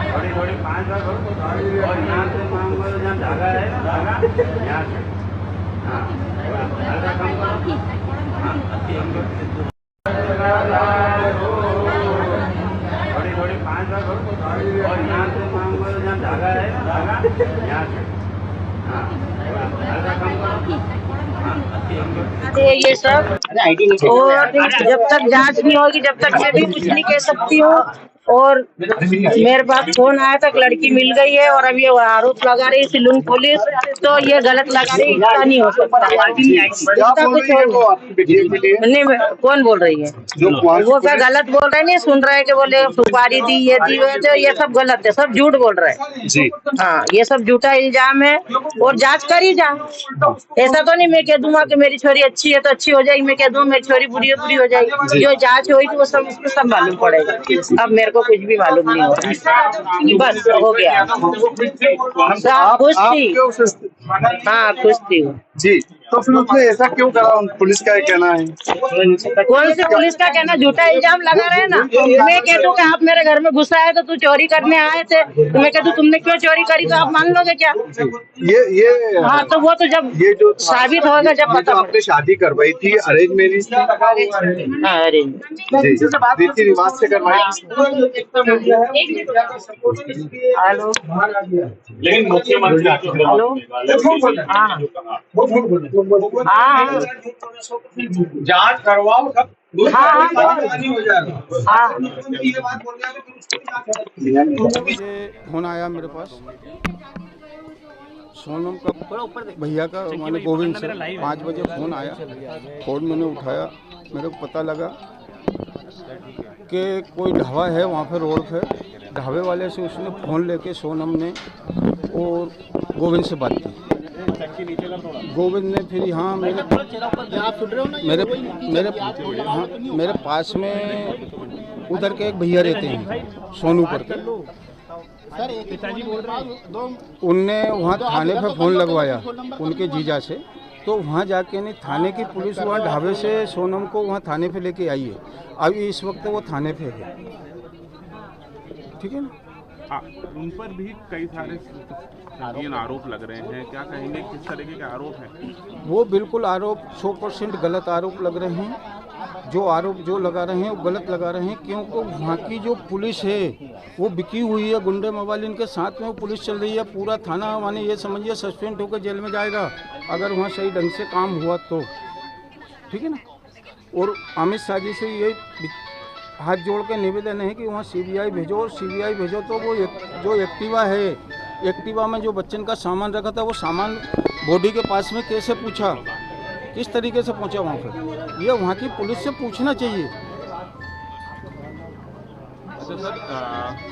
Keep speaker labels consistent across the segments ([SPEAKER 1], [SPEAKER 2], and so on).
[SPEAKER 1] थोड़ी थोड़ी 5 बार और यहाँ से मांगो, जहाँ धागा है ना, धागा यहाँ से, हाँ हल्का कम करो, हाँ थोड़ी थोड़ी 5 बार और यहाँ से मांगो, जहाँ धागा है ना, धागा यहाँ से, हाँ हल्का कम करो, हाँ
[SPEAKER 2] ये सब। और जब तक जांच नहीं होगी जब तक मैं भी कुछ नहीं कह सकती हूँ। और मेरे पास फोन आया तक लड़की मिल गई है और अब ये आरोप लगा रही सिलून पुलिस, तो ये गलत लगा रही, इतना नहीं हो सकता। इतना कुछ नहीं, कौन बोल रही है वो क्या गलत बोल रहे, नहीं सुन रहे कि बोले सुपारी दी ये दी वो, तो ये सब गलत है, सब झूठ बोल रहे हैं जी। हाँ ये सब झूठा इल्जाम है और जांच करी जा। ऐसा तो नहीं मैं कह दूंगा कि मेरी छोरी अच्छी है तो अच्छी हो जाएगी, मैं कह दूंगा मेरी छोरी बुरी है बुरी हो जाएगी। जो जांच होगी तो वो सब उसको सब मालूम पड़ेगा। अब मेरे को कुछ भी मालूम नहीं हो रहा, बस हो गया। सब खुश थी, हाँ खुश थी
[SPEAKER 3] जी। तो फिर उसने ऐसा क्यों करा, पुलिस का कहना है?
[SPEAKER 2] कौन से पुलिस का कहना, झूठा इल्जाम लगा रहे हैं ना। मैं कह दूं कि आप मेरे घर में घुसा है तो तू चोरी करने आए थे, तो मैं कह दूं तुमने क्यों चोरी करी, तो आप मान लोगे क्या?
[SPEAKER 3] ये
[SPEAKER 2] हाँ तो वो तो जब
[SPEAKER 3] ये जो
[SPEAKER 2] साबित होगा जब पता।
[SPEAKER 3] आपने शादी करवाई थी अरेंज मैरिज?
[SPEAKER 2] हाँ अरेंज
[SPEAKER 3] रीति रिवाज से करवाई?
[SPEAKER 2] हेलो
[SPEAKER 1] लेकिन मुख्यमंत्री
[SPEAKER 2] हेलो हाँ हाँ
[SPEAKER 1] जांच करवाओ सब।
[SPEAKER 2] हाँ हाँ
[SPEAKER 4] फोन आया मेरे पास सोनम का भैया का, माने गोविंद से 5 बजे फ़ोन आया। फ़ोन मैंने उठाया, मेरे को पता लगा कि कोई ढाबा है वहाँ पे रोड पे, ढाबे वाले से उसने फ़ोन लेके सोनम ने और गोविंद से बात की। गोविंद ने फिर यहाँ मेरे पास में उधर के एक भैया रहते हैं सोनू करके,
[SPEAKER 5] पिताजी बोल रहे हैं,
[SPEAKER 4] उनने वहाँ थाने पे फ़ोन लगवाया उनके जीजा से। तो वहाँ जाके नहीं, थाने की पुलिस वहाँ ढाबे से सोनम को वहाँ थाने पे लेके आई है। अभी इस वक्त वो थाने पे है, ठीक है ना।
[SPEAKER 5] उन पर भी कई सारे संगीन आरोप लग रहे हैं, क्या कहेंगे किस तरीके के आरोप हैं?
[SPEAKER 4] वो बिल्कुल आरोप 100% गलत आरोप लग रहे हैं। जो आरोप जो लगा रहे हैं वो गलत लगा रहे हैं, क्योंकि वहाँ की जो पुलिस है वो बिकी हुई है, गुंडे मोबाइल के साथ में वो पुलिस चल रही है। पूरा थाना माने ये समझिए सस्पेंड होकर जेल में जाएगा अगर वहाँ सही ढंग से काम हुआ तो, ठीक है ना। और अमित शाह जी से ये हाथ जोड़ के निवेदन है कि वहाँ CBI भेजो, और CBI भेजो तो वो जो एक्टिवा है, एक्टिवा में जो बच्चन का सामान रखा था वो सामान बॉडी के पास में कैसे पूछा, किस तरीके से पहुंचा वहाँ पर, ये वहाँ की पुलिस से पूछना चाहिए।
[SPEAKER 5] अच्छा सर,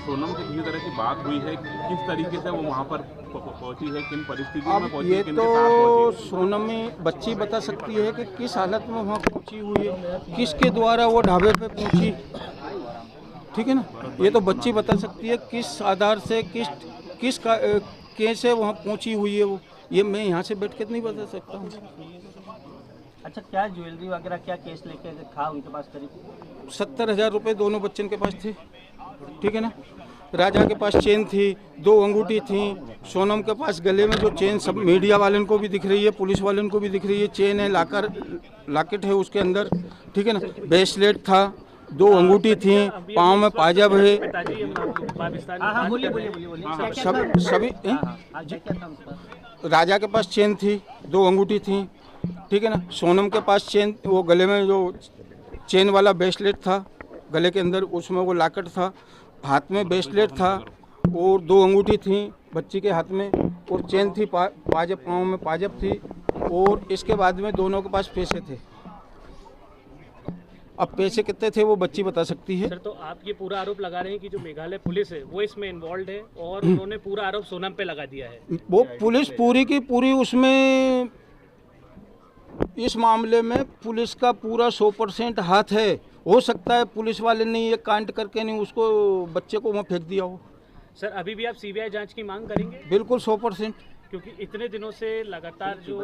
[SPEAKER 5] सोनम से किसी तरह की बात हुई है, किस तरीके से वो वहाँ पर पहुंची है, किन परिस्थितियों में
[SPEAKER 4] अब
[SPEAKER 5] पहुंची
[SPEAKER 4] ये
[SPEAKER 5] है, किनके
[SPEAKER 4] तो
[SPEAKER 5] साथ पहुंची है?
[SPEAKER 4] सोनम बच्ची बता सकती है कि किस हालत में वहाँ पहुंची हुई है, किसके द्वारा वो ढाबे पे पहुंची, ठीक है ना। ये तो बच्ची बता सकती है किस आधार से किस कैसे वहाँ पहुंची हुई है वो, ये मैं यहाँ से बैठ के नहीं बता सकता हूँ।
[SPEAKER 6] अच्छा, क्या ज्वेलरी वगैरह क्या केस लेके था उनके पास? करीब
[SPEAKER 4] 70,000 रुपये दोनों बच्चन के पास थे, ठीक है ना। राजा के पास चेन थी, 2 अंगूठी थी। सोनम के पास गले में जो चेन सब मीडिया वालों को भी दिख रही है, पुलिस वालों को भी दिख रही है, चेन है, लॉकेट है उसके अंदर, ठीक है ना। ब्रेसलेट था, 2 अंगूठी थी, पाँव में पायजाब है, सभी। राजा के पास चेन थी, 2 अंगूठी थी, ठीक है ना। सोनम के पास चेन, वो गले में जो चेन वाला ब्रेसलेट था गले के अंदर, उसमें वो लॉकेट था, हाथ में ब्रेसलेट था और 2 अंगूठी थी बच्ची के हाथ में, और चेन थी, पायजाब, पाँव में पायजाब थी। और इसके बाद में दोनों के पास पैसे थे। अब पैसे कितने थे वो बच्ची बता सकती है।
[SPEAKER 7] सर, तो आप ये पूरा आरोप लगा रहे हैं कि जो मेघालय पुलिस है वो इसमें इन्वॉल्व है और उन्होंने पूरा आरोप सोनम पे लगा दिया है।
[SPEAKER 4] वो पुलिस पूरी की पूरी उसमें, इस मामले में पुलिस का पूरा 100% हाथ है। हो सकता है पुलिस वाले ने ये कांड करके नहीं उसको, बच्चे को वहाँ फेंक दिया हो।
[SPEAKER 7] सर, अभी भी आप CBI जांच की मांग करेंगे?
[SPEAKER 4] बिल्कुल 100%।
[SPEAKER 7] क्योंकि इतने दिनों से लगातार जो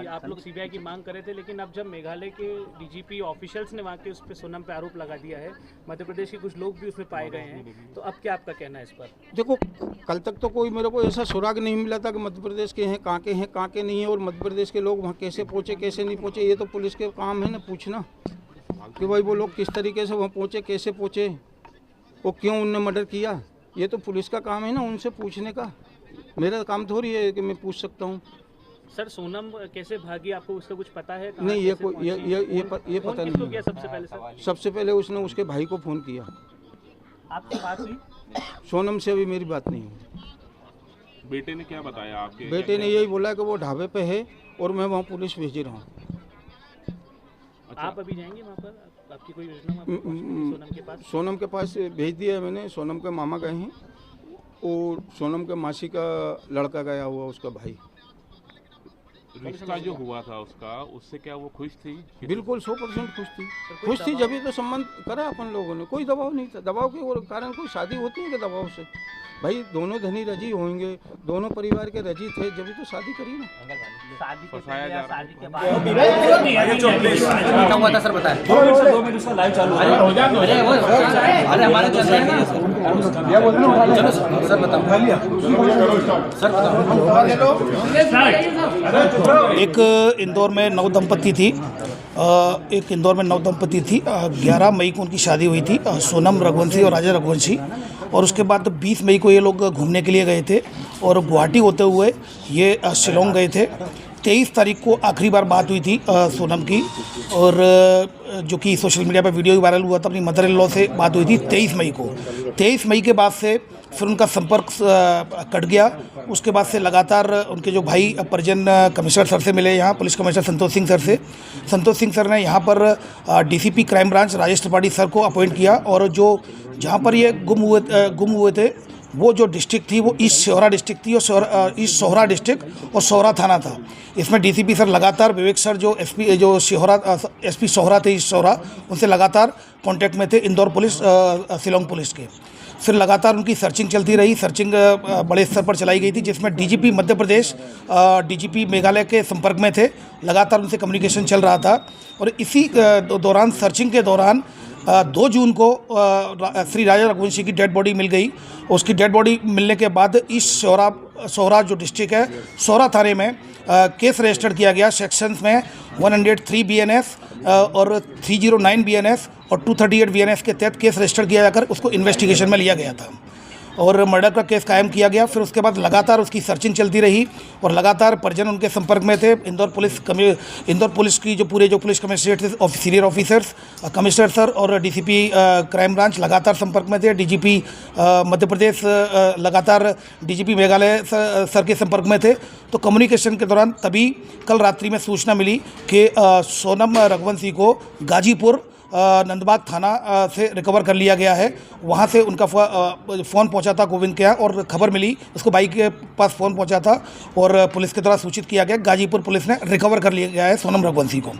[SPEAKER 7] आप लोग सीबीआई की मांग कर रहे थे, लेकिन अब जब मेघालय के डीजीपी ऑफिशियल्स ने वहाँ के उस पर सोनम पे आरोप लगा दिया है, मध्य प्रदेश के कुछ लोग भी उसमें पाए गए हैं, तो अब क्या आपका कहना है इस पर?
[SPEAKER 4] देखो, कल तक तो कोई मेरे को ऐसा सुराग नहीं मिला था कि मध्य प्रदेश के हैं, कहाँ के नहीं है, और मध्य प्रदेश के लोग वहाँ कैसे पहुँचे कैसे नहीं पहुँचे। ये तो पुलिस के काम है ना पूछना कि भाई वो लोग किस तरीके से वहाँ पहुँचे, कैसे पहुँचे, वो क्यों उनने मर्डर किया। ये तो पुलिस का काम है ना उनसे पूछने का। मेरा काम थोड़ी है कि मैं पूछ सकता हूँ।
[SPEAKER 7] सर, सोनम कैसे भागी, आपको उसका कुछ पता है?
[SPEAKER 4] नहीं, ये पता नहीं।
[SPEAKER 7] किया सबसे पहले सर?
[SPEAKER 4] सबसे पहले उसने उसके भाई को फ़ोन किया।
[SPEAKER 7] आपकी बात हुई?
[SPEAKER 4] सोनम से अभी मेरी बात नहीं हुई।
[SPEAKER 5] बेटे ने क्या बताया आपके?
[SPEAKER 4] बेटे ने यही बोला कि वो ढाबे पे है और मैं वहाँ पुलिस भेज रहा हूँ।
[SPEAKER 5] अच्छा।
[SPEAKER 7] आप अभी जाएंगे वहाँ पर? आपकी कोई योजना सोनम के पास?
[SPEAKER 4] सोनम के पास भेज दिया है मैंने। सोनम के मामा गए हैं और सोनम के मासी का लड़का गया हुआ, उसका भाई।
[SPEAKER 5] रिश्ता जो हुआ था उसका, उससे क्या वो खुश थी?
[SPEAKER 4] बिल्कुल 100% खुश थी जब तो संबंध करा अपन लोगों ने। कोई दबाव नहीं था। दबाव के कारण कोई शादी होती है कि दबाव से? भाई दोनों धनी रजी होंगे, दोनों परिवार के रजी थे, जब भी तो शादी करी ना।
[SPEAKER 6] शादी के
[SPEAKER 5] फंसाया
[SPEAKER 6] पहले
[SPEAKER 5] जा
[SPEAKER 6] या
[SPEAKER 5] रहा है।
[SPEAKER 6] शादी के बाद
[SPEAKER 8] क्या हुआ था सर, बताएं। 2 मिनट उसका लाइव चालू है। अरे हमारे चल रहा है चलो सर बताओ। सर बताओ।
[SPEAKER 9] एक इंदौर में नवदंपति थी। 11 मई को उनकी शादी हुई थी, सोनम रघुवंशी और राजा रघुवंशी। और उसके बाद 20 मई को ये लोग घूमने के लिए गए थे और गुवाहाटी होते हुए ये शिलोंग गए थे। 23 तारीख को आखिरी बार बात हुई थी सोनम की, और जो कि सोशल मीडिया पर वीडियो भी वायरल हुआ था। अपनी मदर इन लॉ से बात हुई थी 23 मई को। 23 मई के बाद से फिर उनका संपर्क कट गया। उसके बाद से लगातार उनके जो भाई परिजन कमिश्नर सर से मिले, यहाँ police commissioner Santosh Singh sir से। संतोष सिंह सर ने यहाँ पर DCP crime branch Rajesh Tripathi sir को अपॉइंट किया, और जो जहाँ पर ये गुम हुए थे वो जो डिस्ट्रिक्ट थी वो ईस्ट सोहरा डिस्ट्रिक्ट थी, और ईस्ट सोहरा डिस्ट्रिक्ट और सोहरा थाना था। इसमें डीसीपी सर लगातार, विवेक सर जो एसपी सोहरा थे ईस्ट सोहरा, उनसे लगातार कांटेक्ट में थे, इंदौर पुलिस शिलोंग पुलिस के। फिर लगातार उनकी सर्चिंग चलती रही। सर्चिंग बड़े स्तर पर चलाई गई थी, जिसमें डीजीपी मध्य प्रदेश, डीजीपी मेघालय के संपर्क में थे। लगातार उनसे कम्युनिकेशन चल रहा था। और इसी दौरान, सर्चिंग के दौरान 2 जून को श्री राजा रघुवंशी की डेड बॉडी मिल गई। उसकी डेड बॉडी मिलने के बाद ईस्ट सोहरा जो डिस्ट्रिक्ट है, सोहरा थाने में केस रजिस्टर्ड किया गया। सेक्शंस में 103 BNS और 309 BNS और 238 BNS के तहत केस रजिस्टर किया जाकर उसको इन्वेस्टिगेशन में लिया गया था और मर्डर का केस कायम किया गया। फिर उसके बाद लगातार उसकी सर्चिंग चलती रही और लगातार परिजन उनके संपर्क में थे। इंदौर पुलिस की जो पुलिस कमिश्नरेट थे, सीनियर ऑफिसर्स, कमिश्नर सर और डीसीपी क्राइम ब्रांच लगातार संपर्क में थे। डीजीपी मध्य प्रदेश लगातार डीजीपी मेघालय सर के संपर्क में थे। तो कम्युनिकेशन के दौरान तभी कल रात्रि में सूचना मिली कि सोनम रघुवंशी को गाजीपुर नंदबाग थाना से रिकवर कर लिया गया है। वहाँ से उनका फ़ोन पहुँचा था गोविंद के यहाँ, और खबर मिली, उसको बाइक के पास फ़ोन पहुँचा था और पुलिस के द्वारा सूचित किया गया। गाजीपुर पुलिस ने रिकवर कर लिया गया है सोनम रघुवंशी को।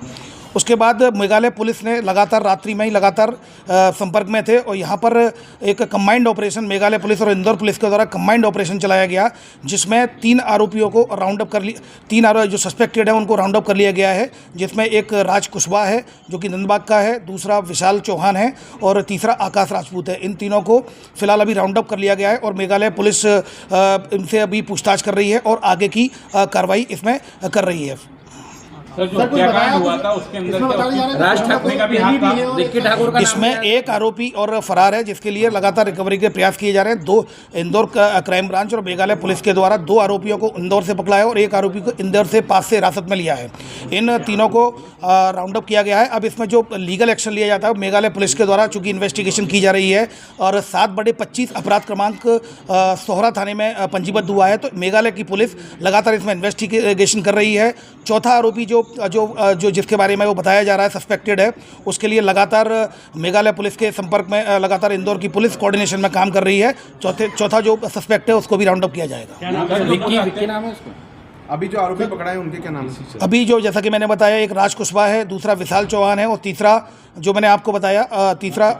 [SPEAKER 9] उसके बाद मेघालय पुलिस ने लगातार रात्रि में ही लगातार संपर्क में थे, और यहाँ पर एक कंबाइंड ऑपरेशन मेघालय पुलिस और इंदौर पुलिस के द्वारा कंबाइंड ऑपरेशन चलाया गया, जिसमें 3 आरोपियों को राउंड अप कर लिया। 3 आरोपी जो सस्पेक्टेड है उनको राउंड अप कर लिया गया है, जिसमें एक राज कुशवाहा है जो कि नंदबाग का है, दूसरा विशाल चौहान है और तीसरा आकाश राजपूत है। इन तीनों को फिलहाल अभी राउंड अप कर लिया गया है और मेघालय पुलिस इनसे अभी पूछताछ कर रही है और आगे की कार्रवाई इसमें कर रही है।
[SPEAKER 5] सर, जो हत्याकांड हुआ था उसके अंदर राज ठाकरे का भी हाथ था। रिक्की ठाकुर का
[SPEAKER 9] इसमें एक आरोपी और फरार है, जिसके लिए लगातार रिकवरी के प्रयास किए जा रहे हैं। 2 इंदौर क्राइम ब्रांच और मेघालय पुलिस के द्वारा 2 आरोपियों को इंदौर से पकड़ा है और एक आरोपी को इंदौर से पास से हिरासत में लिया है। इन तीनों को राउंड अप किया गया है। अब इसमें जो लीगल एक्शन लिया जाता है मेघालय पुलिस के द्वारा, चूंकि इन्वेस्टिगेशन की जा रही है और 7/25 अपराध क्रमांक सोहरा थाने में पंजीबद्ध हुआ है, तो मेघालय की पुलिस लगातार इसमें इन्वेस्टिगेशन कर रही है। चौथा आरोपी जो जिसके बारे में वो बताया जा रहा है सस्पेक्टेड है, उसके लिए लगातार मेघालय पुलिस के संपर्क में लगातार इंदौर की पुलिस कोऑर्डिनेशन में काम कर रही है। चौथा जो सस्पेक्ट है उसको भी राउंड अप किया जाएगा।
[SPEAKER 8] विक्की नाम है उसको। अभी जो आरोपी पकड़ा है उनके क्या नाम है?
[SPEAKER 9] अभी जो, जैसा कि मैंने बताया, एक राज कुशवाहा है, दूसरा विशाल चौहान है और तीसरा जो मैंने आपको बताया, तीसरा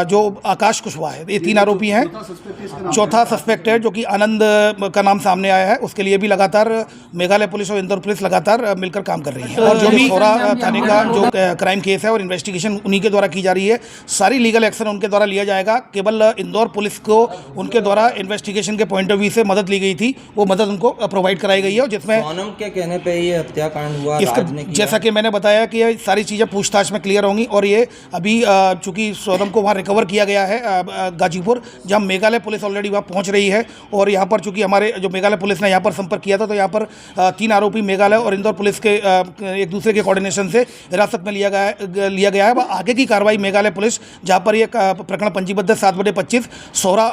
[SPEAKER 9] जो आकाश कुशवाहा है, ये 3 आरोपी हैं। चौथा सस्पेक्टेड जो कि आनंद का नाम सामने आया है, उसके लिए भी लगातार मेघालय पुलिस और इंदौर पुलिस लगातार मिलकर काम कर रही है। और जो भी सौरा थाने का जो क्राइम केस है और इन्वेस्टिगेशन उन्हीं के द्वारा की जा रही है, सारी लीगल एक्शन उनके द्वारा लिया जाएगा। केवल इंदौर पुलिस को उनके द्वारा इन्वेस्टिगेशन के पॉइंट ऑफ व्यू से मदद ली गई थी, वो मदद उनको प्रोवाइड कराई गई है। और जिसमें
[SPEAKER 10] सोनम के कहने पे ये हत्याकांड हुआ, राज ने किया।
[SPEAKER 9] जैसा कि मैंने बताया कि ये सारी चीज़ें पूछताछ में क्लियर होंगी। और ये अभी चूंकि सोनम को वहाँ रिकवर किया गया है गाजीपुर, जहाँ मेघालय पुलिस ऑलरेडी वहाँ पहुँच रही है। और यहाँ पर चूंकि हमारे जो मेघालय पुलिस ने यहाँ पर संपर्क किया था, तो यहाँ पर 3 आरोपी मेघालय और इंदौर पुलिस के एक दूसरे के कोऑर्डिनेशन से हिरासत में लिया गया है। आगे की कार्रवाई मेघालय पुलिस, जहाँ पर यह प्रकरण पंजीबद्ध 7/25 सौरा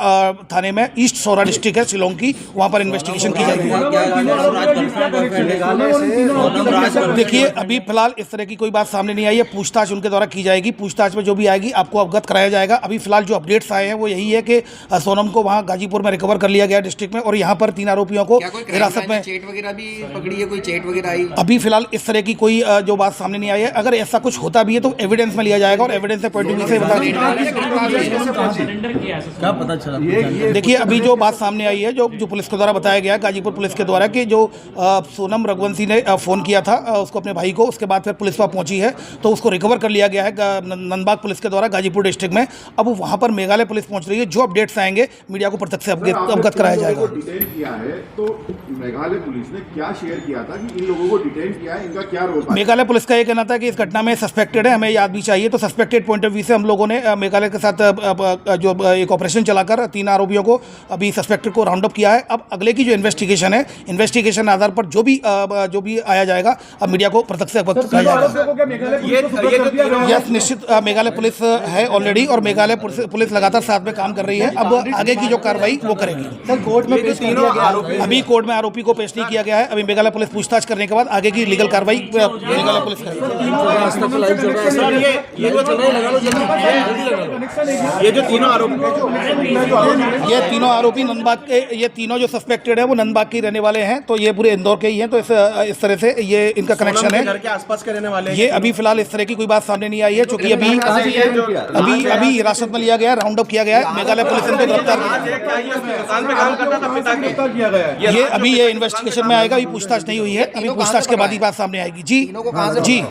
[SPEAKER 9] थाने में, ईस्ट सौरा डिस्ट्रिक्ट है शिलोंग की, वहाँ पर इन्वेस्टिगेशन की जाएगी। देखिए अभी फिलहाल इस तरह की कोई बात सामने नहीं आई है, पूछताछ उनके द्वारा की जाएगी। पूछताछ में जो भी आएगी आपको अवगत कराया जाएगा। अभी फिलहाल जो अपडेट्स आए हैं वो यही है कि सोनम को वहाँ गाजीपुर में रिकवर कर लिया गया डिस्ट्रिक्ट में, और यहाँ पर 3 आरोपियों को हिरासत में
[SPEAKER 10] चेट वगैरह भी पकड़ी है, कोई चेट वगैरह आई?
[SPEAKER 9] अभी फिलहाल इस तरह की कोई जो बात सामने नहीं आई है। अगर ऐसा कुछ होता भी है तो एविडेंस में लिया जाएगा, और एविडेंस से पॉइंट ऑफ व्यू से
[SPEAKER 8] क्या पता चला?
[SPEAKER 9] देखिए अभी जो बात सामने आई है, जो पुलिस के द्वारा बताया गया, गाजीपुर पुलिस के द्वारा, कि जो सोनम रघुवंशी ने फ़ोन किया था उसको, अपने भाई को, उसके बाद फिर पुलिस वहाँ पहुंची है, तो उसको रिकवर कर लिया गया है नंदबाग पुलिस के द्वारा गाजीपुर डिस्ट्रिक्ट में। अब वहाँ पर मेघालय पुलिस पहुँच रही है। जो अपडेट्स आएंगे मीडिया को प्रत्यक्ष से अवगत कराया जाएगा।
[SPEAKER 11] डिटेन किया है तो मेघालय पुलिस ने क्या शेयर किया था कि इन लोगों को डिटेन किया है, इनका क्या रोल?
[SPEAKER 9] मेघालय पुलिस का ये कहना था कि इस घटना में सस्पेक्टेड है, हमें याद भी चाहिए। तो सस्पेक्टेड पॉइंट ऑफ व्यू से हम लोगों ने मेघालय के साथ जो एक ऑपरेशन चलाकर 3 आरोपियों को, अभी सस्पेक्टेड को राउंड अप किया है। अब अगले की जो इन्वेस्टिगेशन है, इन्वेस्टिगेशन आधार पर जो भी आया जाएगा, अब मीडिया को प्रत्यक्ष से अवगत कराया जाएगा। यस, निश्चित मेघालय पुलिस है ऑलरेडी, और मेघालय पुलिस लगातार साथ में काम कर रही है। अब आगे की जो कार्रवाई वो करेगी।
[SPEAKER 8] कोर्ट में पेश किया गया,
[SPEAKER 9] अभी कोर्ट में आरोपी को पेश नहीं किया गया है। अभी मेघालय पुलिस पूछताछ करने के बाद आगे की लीगल कार्रवाई मेघालय पुलिस करेगी।
[SPEAKER 8] ये जो तीनों आरोपी,
[SPEAKER 9] ये तीनों आरोपी नंदबाग के, ये तीनों जो सस्पेक्टेड है वो नंदबाग के रहने वाले हैं। तो ये पूरे इंदौर के ही हैं। तो इस तरह से ये इनका कनेक्शन है।
[SPEAKER 8] घर के आसपास के रहने वाले।
[SPEAKER 9] ये अभी फिलहाल इस तरह की कोई बात सामने नहीं आई है, क्योंकि अभी हिरासत में लिया गया है, राउंड अप किया गया है। मेघालय पुलिस इनको गिरफ्तार
[SPEAKER 8] किया गया।
[SPEAKER 9] ये अभी ये इन्वेस्टिगेशन में आएगा। अभी पूछताछ नहीं हुई है, अभी पूछताछ के बाद ही बात सामने आएगी। जी।